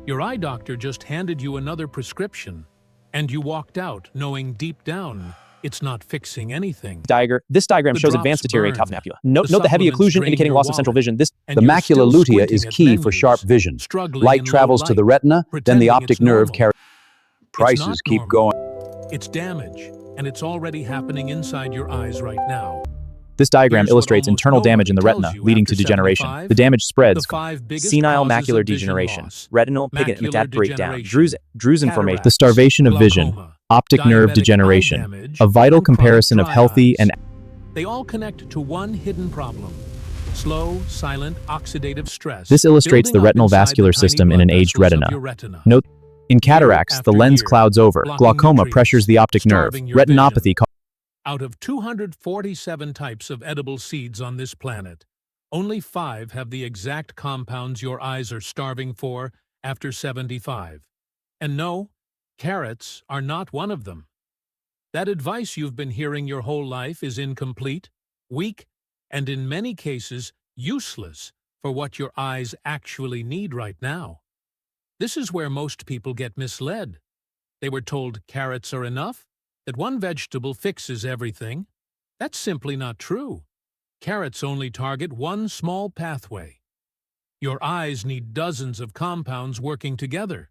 Your eye doctor just handed you another prescription, and you walked out knowing deep down it's not fixing anything. This diagram The shows drops advanced deteriorating burn, macula. Note the heavy supplements occlusion drain indicating your loss of central wallet, vision. and The you're macula still lutea squinting is at key for menus, sharp vision. struggling Light in low travels to the light, retina, then the pretending optic it's nerve normal. carries. It's not Prices keep normal. going. It's damage, and it's already happening inside your eyes right now. This diagram Here's what illustrates almost internal damage in the nobody retina, tells you leading after to degeneration. 75, The damage spreads. the 5 biggest Senile causes macular of vision degeneration, loss: retinal macular pigment breakdown, degeneration, drusen formation, cataracts, the starvation of vision, glaucoma, optic nerve diabetic eye degeneration, damage, a vital and chronic comparison of dry healthy eyes. and They all connect to one hidden problem: slow, silent oxidative stress. This illustrates the building up retinal inside the vascular tiny system in blood an aged vessels of retina. your retina. Note, in cataracts, the after lens year, clouds over. blocking Glaucoma nutrients, pressures the optic nerve. starving your Retinopathy. Out of 247 types of edible seeds on this planet, only 5 have the exact compounds your eyes are starving for after 75. And no, carrots are not one of them. That advice you've been hearing your whole life is incomplete, weak, and in many cases useless for what your eyes actually need right now. This is where most people get misled. They were told carrots are enough, that one vegetable fixes everything. That's simply not true. Carrots only target one small pathway. Your eyes need dozens of compounds working together: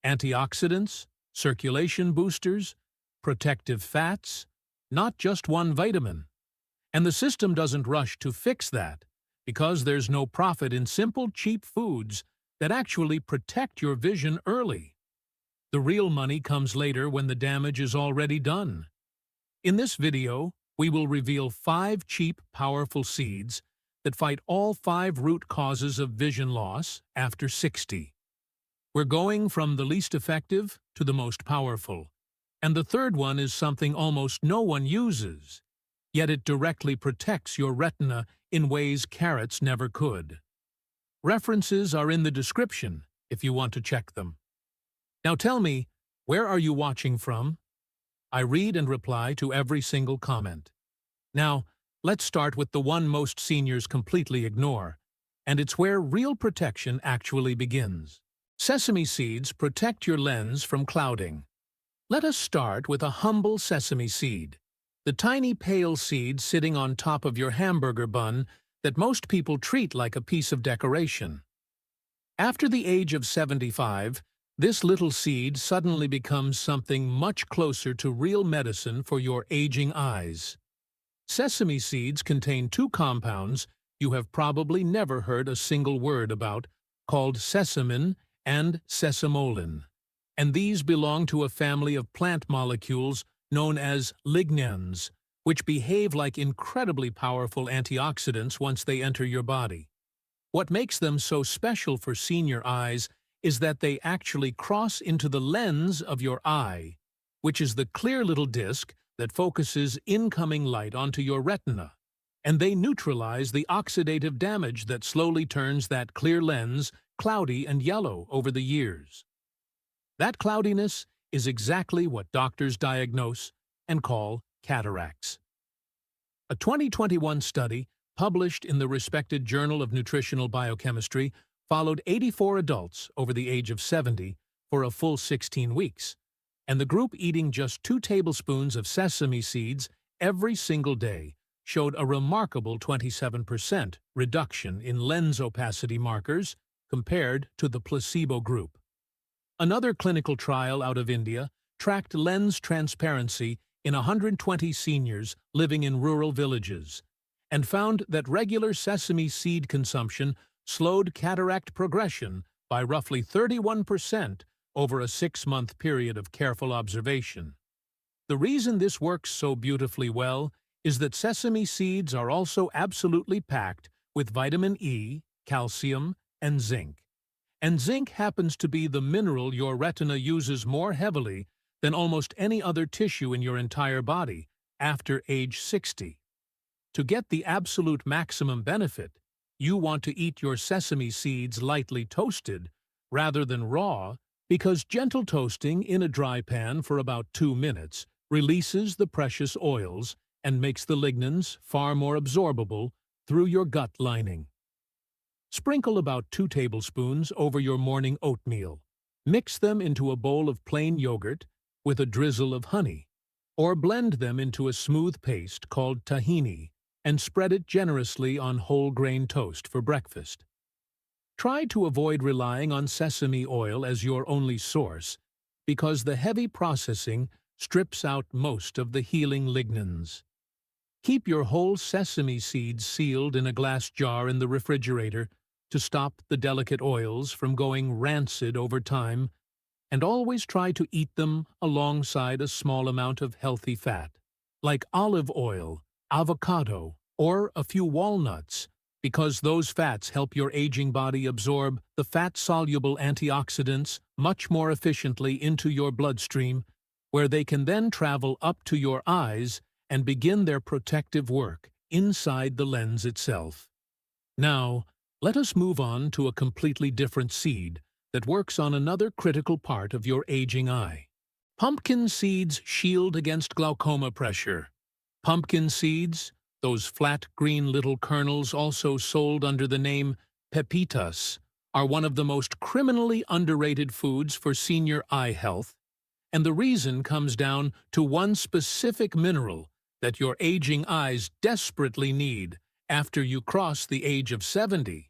antioxidants, circulation boosters, protective fats, not just one vitamin. And the system doesn't rush to fix that, because there's no profit in simple, cheap foods that actually protect your vision early. The real money comes later when the damage is already done. In this video, we will reveal 5 cheap, powerful seeds that fight all 5 root causes of vision loss after 60. We're going from the least effective to the most powerful. And the third one is something almost no one uses, yet it directly protects your retina in ways carrots never could. References are in the description if you want to check them. Now tell me, where are you watching from? I read and reply to every single comment. Now, let's start with the one most seniors completely ignore, and it's where real protection actually begins. Sesame seeds protect your lens from clouding. Let us start with a humble sesame seed, the tiny pale seed sitting on top of your hamburger bun that most people treat like a piece of decoration. After the age of 75, this little seed suddenly becomes something much closer to real medicine for your aging eyes. Sesame seeds contain 2 compounds you have probably never heard a single word about, called sesamin and sesamolin. And these belong to a family of plant molecules known as lignans, which behave like incredibly powerful antioxidants once they enter your body. What makes them so special for senior eyes is that they actually cross into the lens of your eye, which is the clear little disc that focuses incoming light onto your retina, and they neutralize the oxidative damage that slowly turns that clear lens cloudy and yellow over the years. That cloudiness is exactly what doctors diagnose and call cataracts. A 2021 study published in the respected Journal of Nutritional Biochemistry followed 84 adults over the age of 70 for a full 16 weeks, and the group eating just 2 tablespoons of sesame seeds every single day showed a remarkable 27% reduction in lens opacity markers compared to the placebo group. Another clinical trial out of India tracked lens transparency in 120 seniors living in rural villages and found that regular sesame seed consumption slowed cataract progression by roughly 31% over a 6-month period of careful observation. The reason this works so beautifully well is that sesame seeds are also absolutely packed with vitamin E, calcium, and zinc. And zinc happens to be the mineral your retina uses more heavily than almost any other tissue in your entire body after age 60. To get the absolute maximum benefit, you want to eat your sesame seeds lightly toasted rather than raw, because gentle toasting in a dry pan for about 2 minutes releases the precious oils and makes the lignans far more absorbable through your gut lining. Sprinkle about 2 tablespoons over your morning oatmeal. Mix them into a bowl of plain yogurt with a drizzle of honey, or blend them into a smooth paste called tahini and spread it generously on whole grain toast for breakfast. Try to avoid relying on sesame oil as your only source, because the heavy processing strips out most of the healing lignans. Keep your whole sesame seeds sealed in a glass jar in the refrigerator to stop the delicate oils from going rancid over time, and always try to eat them alongside a small amount of healthy fat, like olive oil, avocado, or a few walnuts, because those fats help your aging body absorb the fat-soluble antioxidants much more efficiently into your bloodstream, where they can then travel up to your eyes and begin their protective work inside the lens itself. Now, let us move on to a completely different seed that works on another critical part of your aging eye. Pumpkin seeds shield against glaucoma pressure. Pumpkin seeds, those flat green little kernels also sold under the name pepitas, are one of the most criminally underrated foods for senior eye health, and the reason comes down to one specific mineral that your aging eyes desperately need after you cross the age of 70.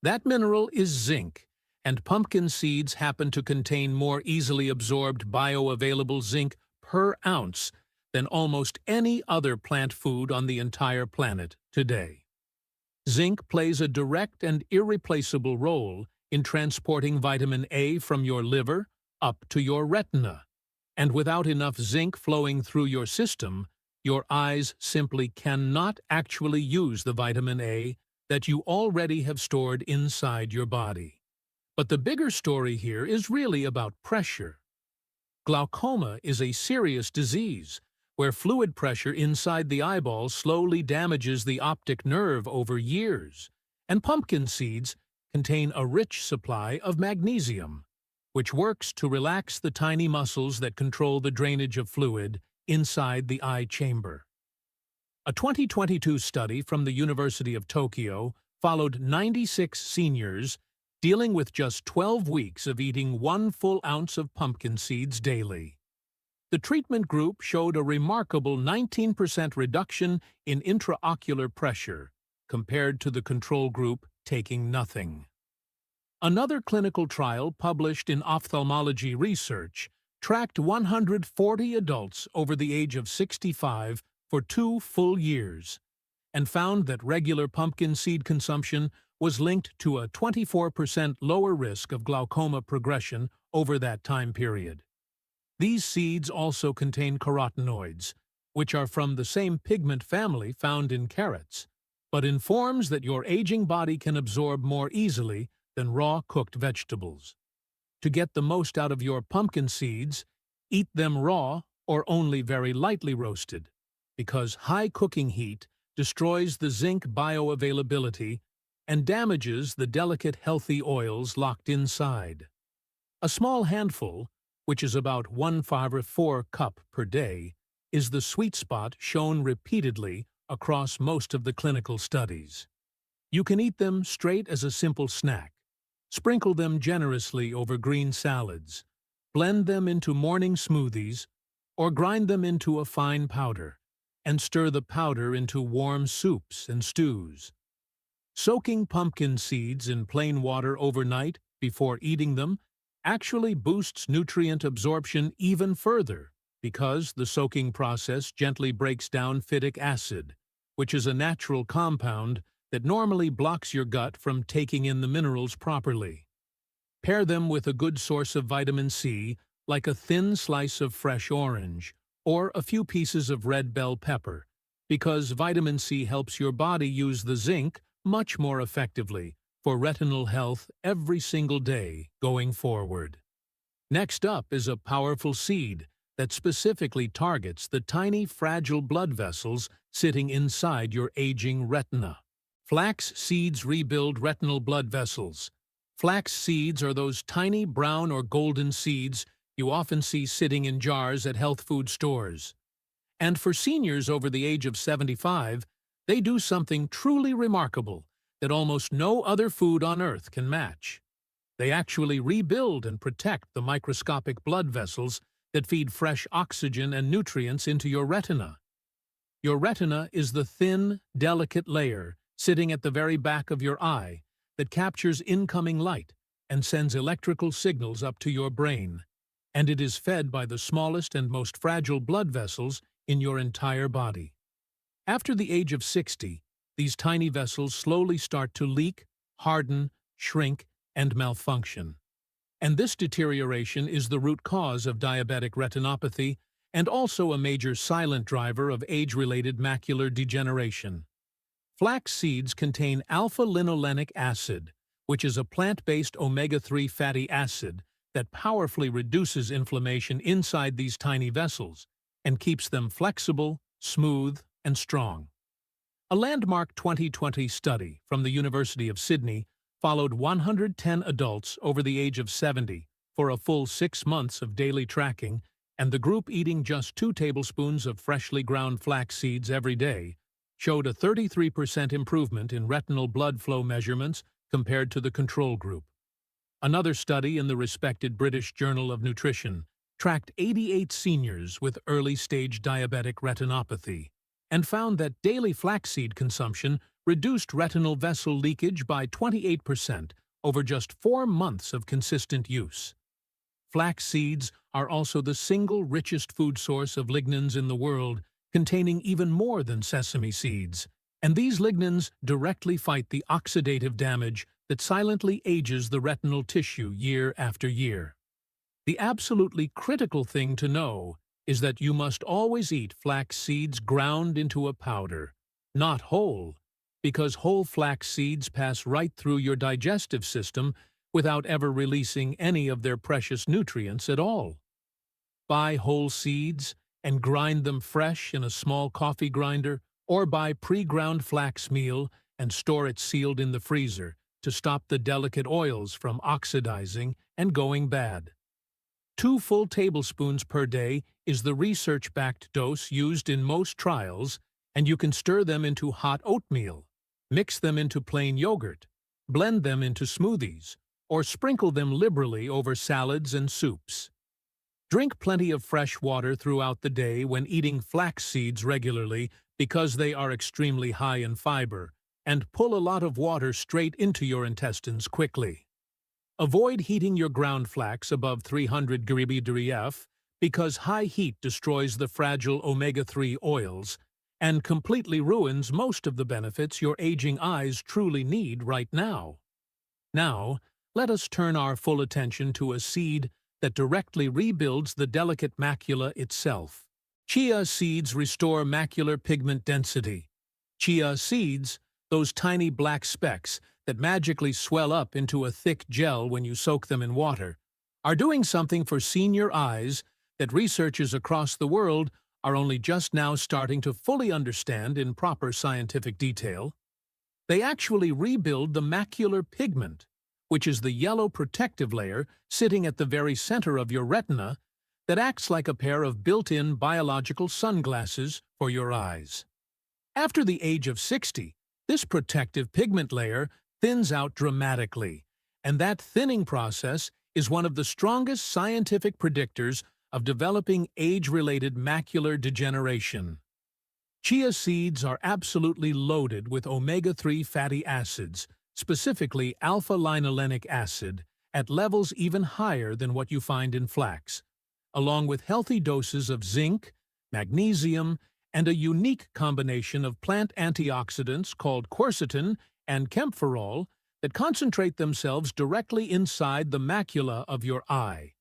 That mineral is zinc, and pumpkin seeds happen to contain more easily absorbed bioavailable zinc per ounce than almost any other plant food on the entire planet today. Zinc plays a direct and irreplaceable role in transporting vitamin A from your liver up to your retina, and without enough zinc flowing through your system, your eyes simply cannot actually use the vitamin A that you already have stored inside your body. But the bigger story here is really about pressure. Glaucoma is a serious disease where fluid pressure inside the eyeball slowly damages the optic nerve over years, and pumpkin seeds contain a rich supply of magnesium, which works to relax the tiny muscles that control the drainage of fluid inside the eye chamber. A 2022 study from the University of Tokyo followed 96 seniors dealing with just 12 weeks of eating 1 full ounce of pumpkin seeds daily. The treatment group showed a remarkable 19% reduction in intraocular pressure compared to the control group taking nothing. Another clinical trial published in Ophthalmology Research tracked 140 adults over the age of 65 for 2 full years and found that regular pumpkin seed consumption was linked to a 24% lower risk of glaucoma progression over that time period. These seeds also contain carotenoids, which are from the same pigment family found in carrots, but in forms that your aging body can absorb more easily than raw cooked vegetables. To get the most out of your pumpkin seeds, eat them raw or only very lightly roasted, because high cooking heat destroys the zinc bioavailability and damages the delicate healthy oils locked inside. A small handful, which is about 1/4 cup per day, is the sweet spot shown repeatedly across most of the clinical studies. You can eat them straight as a simple snack, sprinkle them generously over green salads, blend them into morning smoothies, or grind them into a fine powder, and stir the powder into warm soups and stews. Soaking pumpkin seeds in plain water overnight before eating them actually boosts nutrient absorption even further because the soaking process gently breaks down phytic acid, which is a natural compound that normally blocks your gut from taking in the minerals properly. Pair them with a good source of vitamin C, like a thin slice of fresh orange, or a few pieces of red bell pepper, because vitamin C helps your body use the zinc much more effectively for retinal health every single day going forward. Next up is a powerful seed that specifically targets the tiny fragile blood vessels sitting inside your aging retina. Flax seeds rebuild retinal blood vessels. Flax seeds are those tiny brown or golden seeds you often see sitting in jars at health food stores. And for seniors over the age of 75, they do something truly remarkable that almost no other food on Earth can match. They actually rebuild and protect the microscopic blood vessels that feed fresh oxygen and nutrients into your retina. Your retina is the thin, delicate layer sitting at the very back of your eye that captures incoming light and sends electrical signals up to your brain, and it is fed by the smallest and most fragile blood vessels in your entire body. After the age of 60, these tiny vessels slowly start to leak, harden, shrink, and malfunction. And this deterioration is the root cause of diabetic retinopathy and also a major silent driver of age-related macular degeneration. Flax seeds contain alpha-linolenic acid, which is a plant-based omega-3 fatty acid that powerfully reduces inflammation inside these tiny vessels and keeps them flexible, smooth, and strong. A landmark 2020 study from the University of Sydney followed 110 adults over the age of 70 for a full 6 months of daily tracking, and the group eating just 2 tablespoons of freshly ground flax seeds every day showed a 33% improvement in retinal blood flow measurements compared to the control group. Another study in the respected British Journal of Nutrition tracked 88 seniors with early-stage diabetic retinopathy and found that daily flaxseed consumption reduced retinal vessel leakage by 28% over just 4 months of consistent use. Flax seeds are also the single richest food source of lignans in the world, containing even more than sesame seeds, and these lignans directly fight the oxidative damage that silently ages the retinal tissue year after year. The absolutely critical thing to know is that you must always eat flax seeds ground into a powder, not whole, because whole flax seeds pass right through your digestive system without ever releasing any of their precious nutrients at all. Buy whole seeds and grind them fresh in a small coffee grinder, or buy pre-ground flax meal and store it sealed in the freezer to stop the delicate oils from oxidizing and going bad. 2 full tablespoons per day is the research-backed dose used in most trials, and you can stir them into hot oatmeal, mix them into plain yogurt, blend them into smoothies, or sprinkle them liberally over salads and soups. Drink plenty of fresh water throughout the day when eating flax seeds regularly because they are extremely high in fiber, and pull a lot of water straight into your intestines quickly. Avoid heating your ground flax above 300 degrees F because high heat destroys the fragile omega-3 oils and completely ruins most of the benefits your aging eyes truly need right now. Now, let us turn our full attention to a seed that directly rebuilds the delicate macula itself. Chia seeds restore macular pigment density. Chia seeds, those tiny black specks that magically swell up into a thick gel when you soak them in water, are doing something for senior eyes that researchers across the world are only just now starting to fully understand in proper scientific detail. They actually rebuild the macular pigment, which is the yellow protective layer sitting at the very center of your retina that acts like a pair of built-in biological sunglasses for your eyes. After the age of 60, this protective pigment layer thins out dramatically, and that thinning process is one of the strongest scientific predictors of developing age-related macular degeneration. Chia seeds are absolutely loaded with omega-3 fatty acids, specifically alpha-linolenic acid, at levels even higher than what you find in flax, along with healthy doses of zinc, magnesium, and a unique combination of plant antioxidants called quercetin and camphorol that concentrate themselves directly inside the macula of your eye.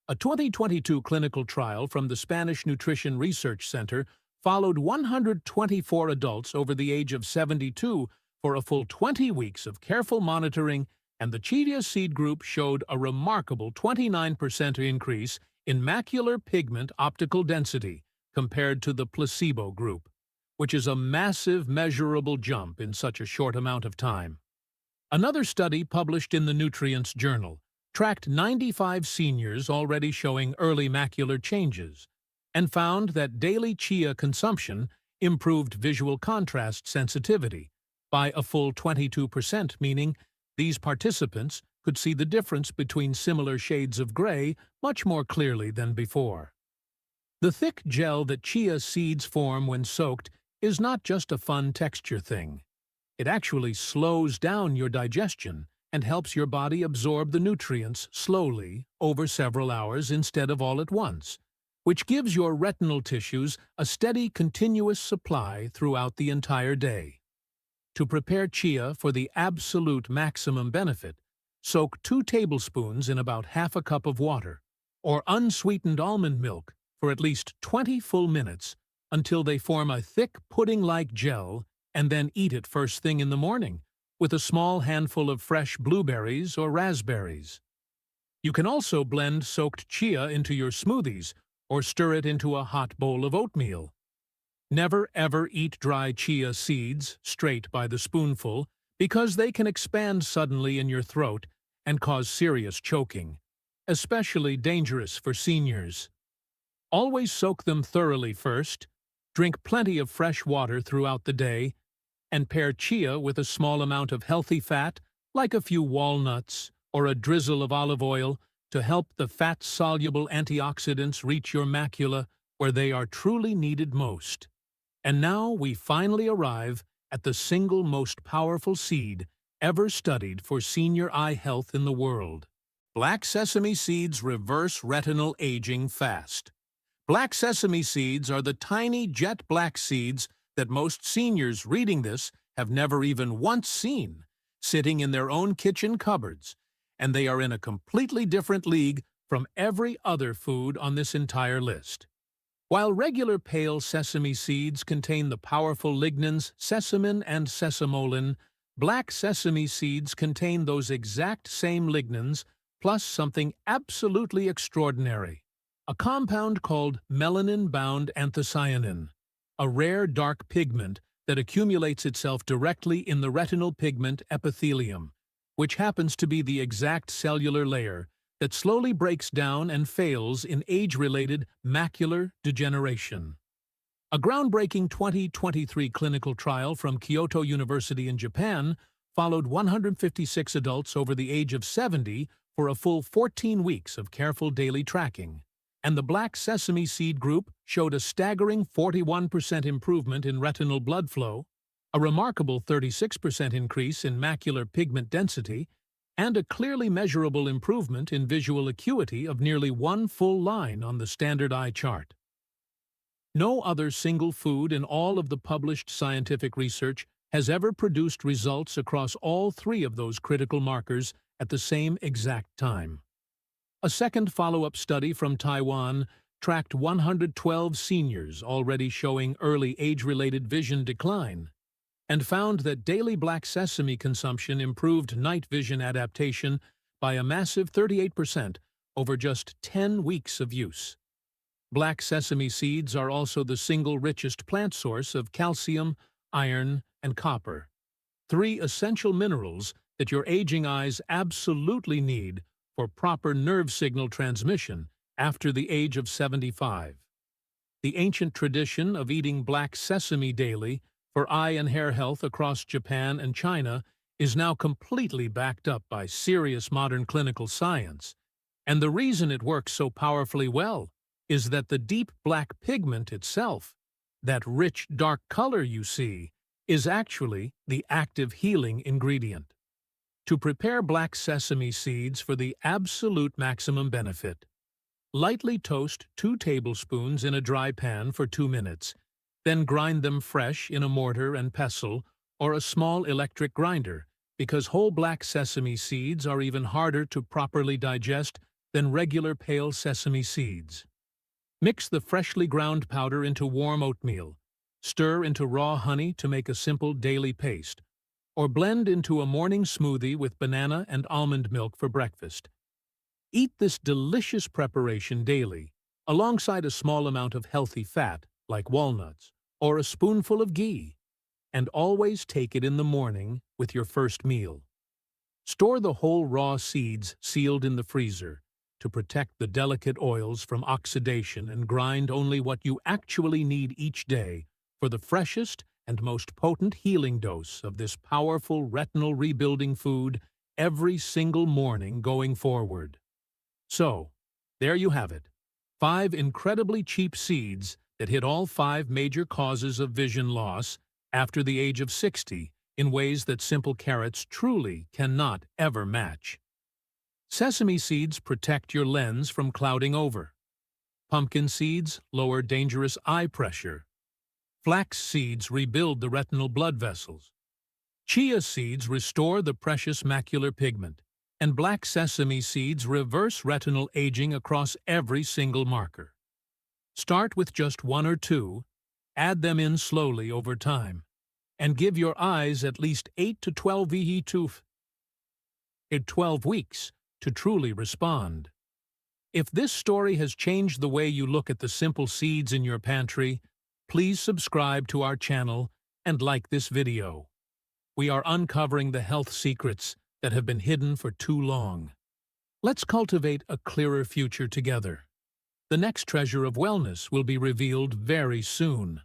A 2022 clinical trial from the Spanish Nutrition Research Center followed 124 adults over the age of 72 for a full 20 weeks of careful monitoring, and the chia seed group showed a remarkable 29% increase in macular pigment optical density compared to the placebo group, which is a massive measurable jump in such a short amount of time. Another study published in the Nutrients Journal tracked 95 seniors already showing early macular changes and found that daily chia consumption improved visual contrast sensitivity by a full 22%, meaning these participants could see the difference between similar shades of gray much more clearly than before. The thick gel that chia seeds form when soaked is not just a fun texture thing. It actually slows down your digestion and helps your body absorb the nutrients slowly over several hours instead of all at once, which gives your retinal tissues a steady, continuous supply throughout the entire day. To prepare chia for the absolute maximum benefit, soak 2 tablespoons in about half a cup of water, or unsweetened almond milk, for at least 20 full minutes until they form a thick pudding-like gel, and then eat it first thing in the morning with a small handful of fresh blueberries or raspberries. You can also blend soaked chia into your smoothies or stir it into a hot bowl of oatmeal. Never ever eat dry chia seeds straight by the spoonful because they can expand suddenly in your throat and cause serious choking, especially dangerous for seniors. Always soak them thoroughly first, drink plenty of fresh water throughout the day, and pair chia with a small amount of healthy fat, like a few walnuts or a drizzle of olive oil, to help the fat-soluble antioxidants reach your macula where they are truly needed most. And now we finally arrive at the single most powerful seed ever studied for senior eye health in the world. Black sesame seeds reverse retinal aging fast. Black sesame seeds are the tiny jet black seeds that most seniors reading this have never even once seen, sitting in their own kitchen cupboards, and they are in a completely different league from every other food on this entire list. While regular pale sesame seeds contain the powerful lignans sesamin and sesamolin, black sesame seeds contain those exact same lignans plus something absolutely extraordinary, a compound called melanin-bound anthocyanin, a rare dark pigment that accumulates itself directly in the retinal pigment epithelium, which happens to be the exact cellular layer that slowly breaks down and fails in age-related macular degeneration. A groundbreaking 2023 clinical trial from Kyoto University in Japan followed 156 adults over the age of 70 for a full 14 weeks of careful daily tracking, and the black sesame seed group showed a staggering 41% improvement in retinal blood flow, a remarkable 36% increase in macular pigment density, and a clearly measurable improvement in visual acuity of nearly 1 full line on the standard eye chart. No other single food in all of the published scientific research has ever produced results across all 3 of those critical markers at the same exact time. A second follow-up study from Taiwan tracked 112 seniors already showing early age-related vision decline, and found that daily black sesame consumption improved night vision adaptation by a massive 38% over just 10 weeks of use. Black sesame seeds are also the single richest plant source of calcium, iron, and copper, 3 essential minerals that your aging eyes absolutely need for proper nerve signal transmission after the age of 75. The ancient tradition of eating black sesame daily for eye and hair health across Japan and China is now completely backed up by serious modern clinical science, and the reason it works so powerfully well is that the deep black pigment itself, that rich dark color you see, is actually the active healing ingredient. To prepare black sesame seeds for the absolute maximum benefit, lightly toast 2 tablespoons in a dry pan for 2 minutes, then grind them fresh in a mortar and pestle or a small electric grinder, because whole black sesame seeds are even harder to properly digest than regular pale sesame seeds. Mix the freshly ground powder into warm oatmeal, stir into raw honey to make a simple daily paste, or blend into a morning smoothie with banana and almond milk for breakfast. Eat this delicious preparation daily, alongside a small amount of healthy fat, like walnuts, or a spoonful of ghee, and always take it in the morning with your first meal. Store the whole raw seeds sealed in the freezer to protect the delicate oils from oxidation, and grind only what you actually need each day for the freshest and most potent healing dose of this powerful retinal rebuilding food every single morning going forward. So, there you have it. 5 incredibly cheap seeds that hit all 5 major causes of vision loss after the age of 60 in ways that simple carrots truly cannot ever match. Sesame seeds protect your lens from clouding over. Pumpkin seeds lower dangerous eye pressure. Flax seeds rebuild the retinal blood vessels. Chia seeds restore the precious macular pigment. And black sesame seeds reverse retinal aging across every single marker. Start with just 1 or 2, add them in slowly over time, and give your eyes at least 8 to 12 in 12 weeks to truly respond. If this story has changed the way you look at the simple seeds in your pantry, please subscribe to our channel and like this video. We are uncovering the health secrets that have been hidden for too long. Let's cultivate a clearer future together. The next treasure of wellness will be revealed very soon.